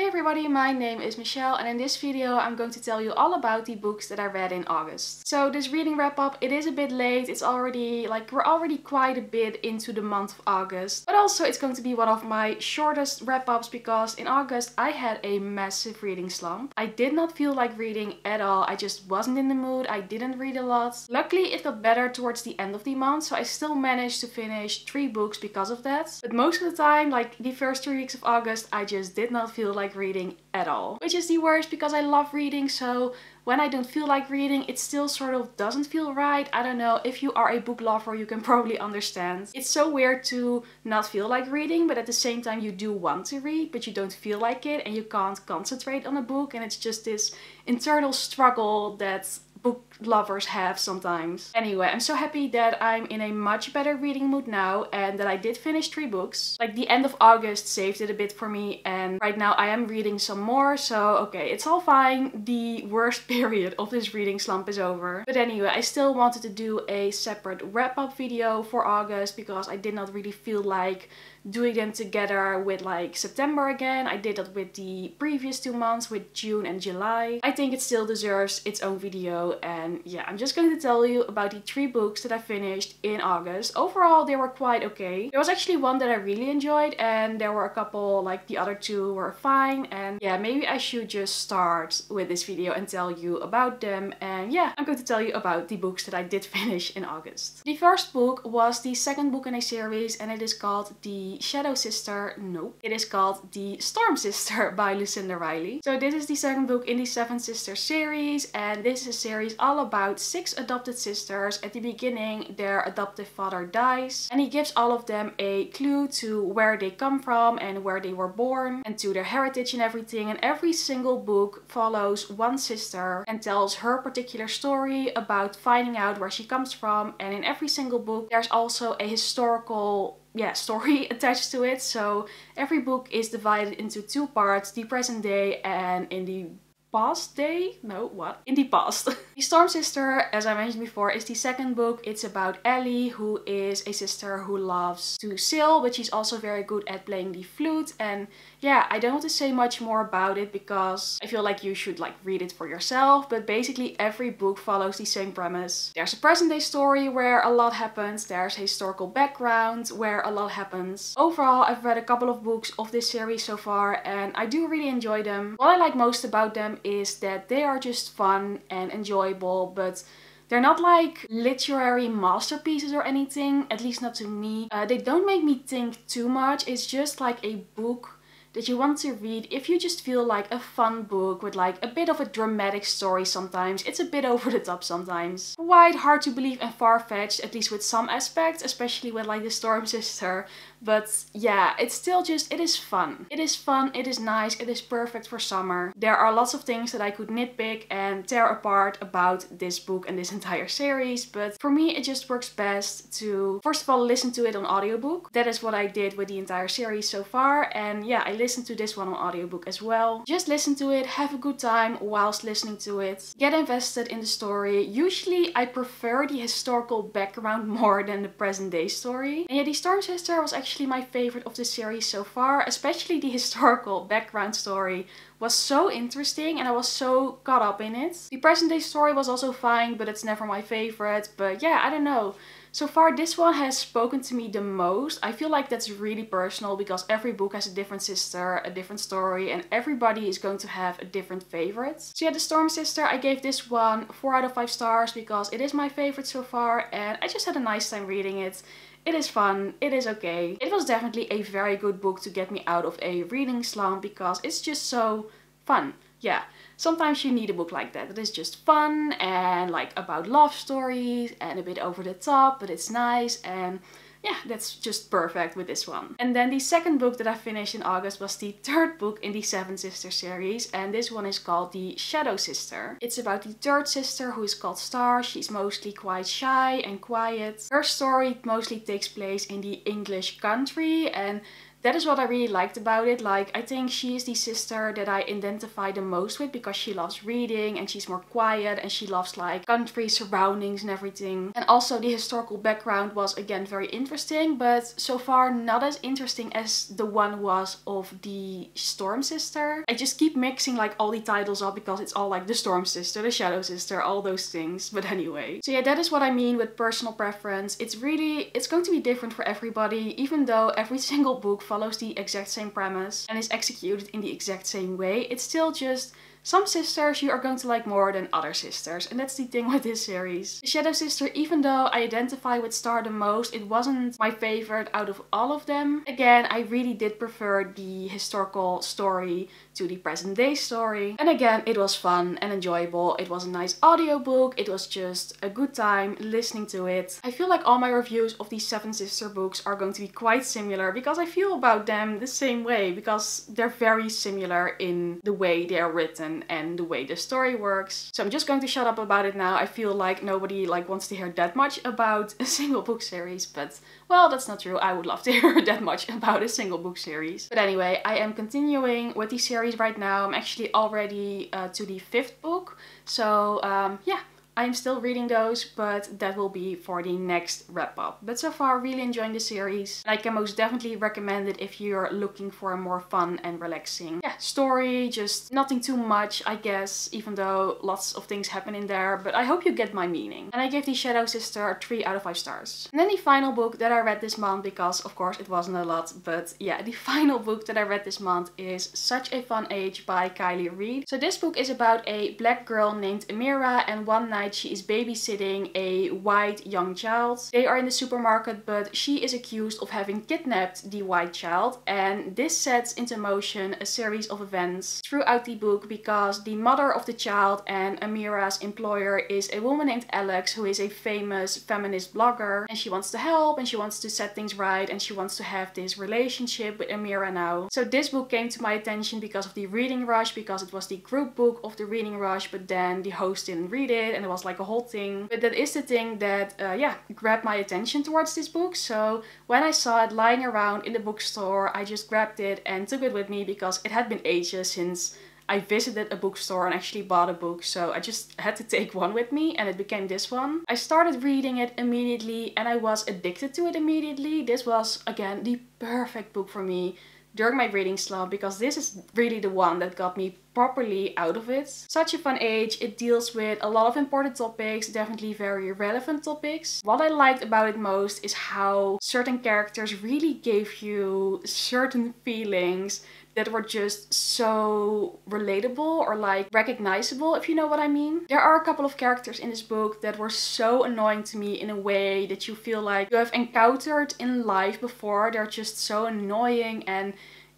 everybody, my name is Michelle and in this video I'm going to tell you all about the books that I read in August. So this reading wrap up, it is a bit late, it's already we're already quite a bit into the month of August. But also it's going to be one of my shortest wrap ups because in August I had a massive reading slump. I did not feel like reading at all, I just wasn't in the mood, I didn't read a lot. Luckily it got better towards the end of the month, so I still managed to finish 3 books because of that. But most of the time, like the first 3 weeks of August, I just did not feel like reading at all. Which is the worst because I love reading, so when I don't feel like reading, it still sort of doesn't feel right. I don't know, if you are a book lover, you can probably understand. It's so weird to not feel like reading, but at the same time you do want to read, but you don't feel like it and you can't concentrate on a book, and it's just this internal struggle that book lovers have sometimes. Anyway, I'm so happy that I'm in a much better reading mood now and that I did finish 3 books. Like the end of August saved it a bit for me and right now I am reading some more, so okay, it's all fine. The worst period of this reading slump is over. But anyway, I still wanted to do a separate wrap-up video for August because I did not really feel like doing them together with like September again. I did that with the previous 2 months, with June and July. I think it still deserves its own video, and yeah, I'm just going to tell you about the 3 books that I finished in August. Overall, they were quite okay. There was actually one that I really enjoyed and there were a couple, like the other 2 were fine, and yeah, maybe I should just start with this video and tell you about them. And yeah, I'm going to tell you about the books that I did finish in August. The first book was the second book in a series and it is called The Shadow Sister. No, it is called The Storm Sister by Lucinda Riley. So this is the second book in the 7 Sisters series, and this is a series all about 6 adopted sisters. At the beginning, their adoptive father dies and he gives all of them a clue to where they come from and where they were born and to their heritage and everything, and every single book follows one sister and tells her particular story about finding out where she comes from, and in every single book there's also a historical story attached to it. So every book is divided into 2 parts, the present day and in the past day? No, what? In the past. The Storm Sister, as I mentioned before, is the second book. It's about Ellie, who is a sister who loves to sail, but she's also very good at playing the flute. And yeah, I don't want to say much more about it because I feel like you should like read it for yourself. But basically every book follows the same premise. There's a present day story where a lot happens. There's a historical background where a lot happens. Overall, I've read a couple of books of this series so far and I do really enjoy them. What I like most about them is that they are just fun and enjoyable, but they're not like literary masterpieces or anything, at least not to me. They don't make me think too much. It's just like a book that you want to read if you just feel like a fun book with like a bit of a dramatic story sometimes. It's a bit over the top sometimes. Quite hard to believe and far-fetched, at least with some aspects, especially with like the Storm Sister. But yeah, it's still just, it is fun. It is fun, it is nice, it is perfect for summer. There are lots of things that I could nitpick and tear apart about this book and this entire series, but for me it just works best to first of all listen to it on audiobook. That is what I did with the entire series so far, and yeah, I listened to this one on audiobook as well. Just listen to it, have a good time whilst listening to it. Get invested in the story. Usually I prefer the historical background more than the present day story. And yeah, the Storm Sister was actually my favorite of the series so far, especially the historical background story was so interesting and I was so caught up in it. The present day story was also fine, but it's never my favorite. But yeah, I don't know. So far this one has spoken to me the most. I feel like that's really personal because every book has a different sister, a different story, and everybody is going to have a different favorite. So yeah, The Storm Sister, I gave this one 4 out of 5 stars because it is my favorite so far and I just had a nice time reading it. It is fun, it is okay. It was definitely a very good book to get me out of a reading slump because it's just so fun. Yeah, sometimes you need a book like that is just fun and like about love stories and a bit over the top, but it's nice, and yeah, that's just perfect with this one. And then the second book that I finished in August was the 3rd book in the 7 Sisters series, and this one is called The Shadow Sister. It's about the 3rd sister who is called Star. She's mostly quite shy and quiet. Her story mostly takes place in the English country, and that is what I really liked about it. Like, I think she is the sister that I identify the most with because she loves reading and she's more quiet and she loves like country surroundings and everything. And also the historical background was again very interesting, but so far not as interesting as the one was of the Storm Sister. I just keep mixing like all the titles up because it's all like the Storm Sister, the Shadow Sister, all those things. But anyway, so yeah, that is what I mean with personal preference. It's going to be different for everybody, even though every single book follows the exact same premise and is executed in the exact same way. It's still just some sisters you are going to like more than other sisters, and that's the thing with this series. The Shadow Sister, even though I identify with Star the most, it wasn't my favorite out of all of them. Again, I really did prefer the historical story to the present day story. And again, it was fun and enjoyable. It was a nice audiobook. It was just a good time listening to it. I feel like all my reviews of these Seven Sister books are going to be quite similar because I feel about them the same way, because they're very similar in the way they are written and the way the story works. So I'm just going to shut up about it now. I feel like nobody wants to hear that much about a single book series, but well, that's not true. I would love to hear that much about a single book series. But anyway, I am continuing with the series right now. I'm actually already to the 5th book. So yeah, I'm still reading those, but that will be for the next wrap up. But so far, really enjoying the series. And I can most definitely recommend it if you're looking for a more fun and relaxing story. Just nothing too much, I guess, even though lots of things happen in there. But I hope you get my meaning. And I gave the Shadow Sister a 3 out of 5 stars. And then the final book that I read this month, because of course it wasn't a lot, but yeah, the final book that I read this month is Such a Fun Age by Kylie Reid. So this book is about a black girl named Amira, and one night she is babysitting a white young child. They are in the supermarket, but she is accused of having kidnapped the white child, and this sets into motion a series of events throughout the book because the mother of the child and Amira's employer is a woman named Alex, who is a famous feminist blogger, and she wants to help and she wants to set things right and she wants to have this relationship with Amira now. So this book came to my attention because of the reading rush, because it was the group book of the reading rush, but then the host didn't read it and it was like a whole thing. But that is the thing that yeah, grabbed my attention towards this book. So when I saw it lying around in the bookstore, I just grabbed it and took it with me because it had been ages since I visited a bookstore and actually bought a book, so I just had to take one with me, and it became this one. I started reading it immediately and I was addicted to it immediately. This was again the perfect book for me during my reading slump, because this is really the one that got me properly out of it. Such a Fun Age, it deals with a lot of important topics, definitely very relevant topics. What I liked about it most is how certain characters really gave you certain feelings that were just so relatable or like recognizable, if you know what I mean. There are a couple of characters in this book that were so annoying to me in a way that you feel like you have encountered in life before. They're just so annoying, and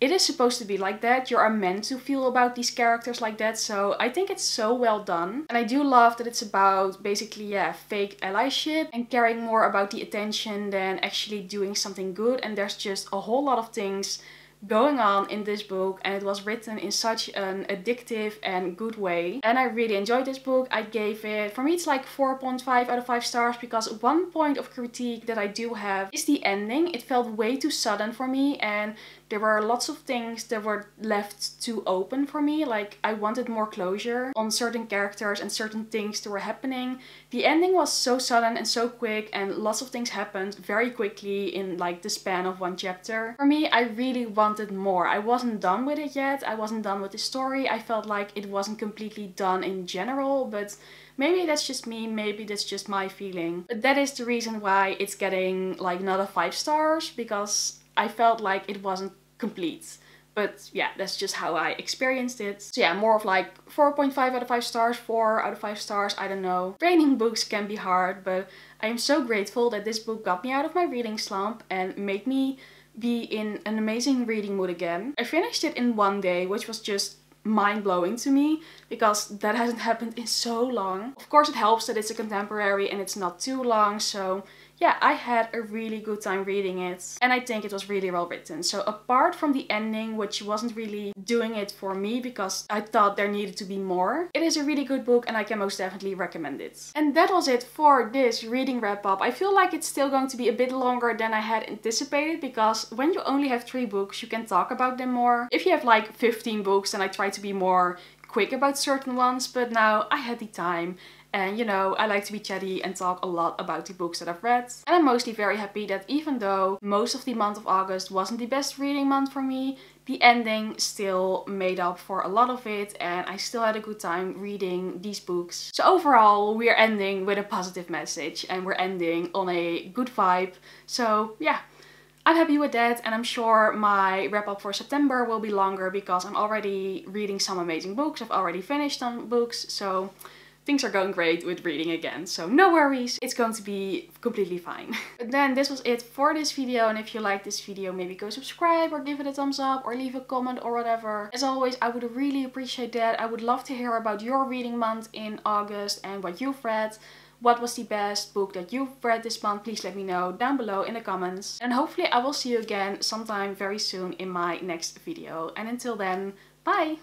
it is supposed to be like that. You are meant to feel about these characters like that, so I think it's so well done. And I do love that it's about basically, yeah, fake allyship and caring more about the attention than actually doing something good. And there's just a whole lot of things going on in this book, and it was written in such an addictive and good way, and I really enjoyed this book. I gave it, for me it's like 4.5 out of 5 stars, because one point of critique that I do have is the ending. It felt way too sudden for me, and there were lots of things that were left too open for me. Like, I wanted more closure on certain characters and certain things that were happening. The ending was so sudden and so quick, and lots of things happened very quickly in like the span of one chapter. For me, I really wanted more. I wasn't done with it yet. I wasn't done with the story. I felt like it wasn't completely done in general, but maybe that's just me, maybe that's just my feeling. But that is the reason why it's getting like not 5 stars, because I felt like it wasn't complete. But yeah, that's just how I experienced it. So yeah, more of like 4.5 out of 5 stars, 4 out of 5 stars, I don't know. Reading books can be hard, but I am so grateful that this book got me out of my reading slump and made me be in an amazing reading mood again. I finished it in one day, which was just mind-blowing to me, because that hasn't happened in so long. Of course it helps that it's a contemporary and it's not too long, so yeah, I had a really good time reading it and I think it was really well written. So apart from the ending, which wasn't really doing it for me because I thought there needed to be more, it is a really good book and I can most definitely recommend it. And that was it for this reading wrap up. I feel like it's still going to be a bit longer than I had anticipated because when you only have 3 books, you can talk about them more. If you have like 15 books, then I try to be more quick about certain ones, but now I had the time. And you know, I like to be chatty and talk a lot about the books that I've read. And I'm mostly very happy that even though most of the month of August wasn't the best reading month for me, the ending still made up for a lot of it and I still had a good time reading these books. So overall, we're ending with a positive message and we're ending on a good vibe. So yeah, I'm happy with that and I'm sure my wrap up for September will be longer because I'm already reading some amazing books. I've already finished some books, so things are going great with reading again, so no worries, it's going to be completely fine. But then this was it for this video, and if you like this video, maybe go subscribe or give it a thumbs up or leave a comment or whatever. As always, I would really appreciate that. I would love to hear about your reading month in August and what you've read. What was the best book that you've read this month? Please let me know down below in the comments. And hopefully I will see you again sometime very soon in my next video. And until then, bye!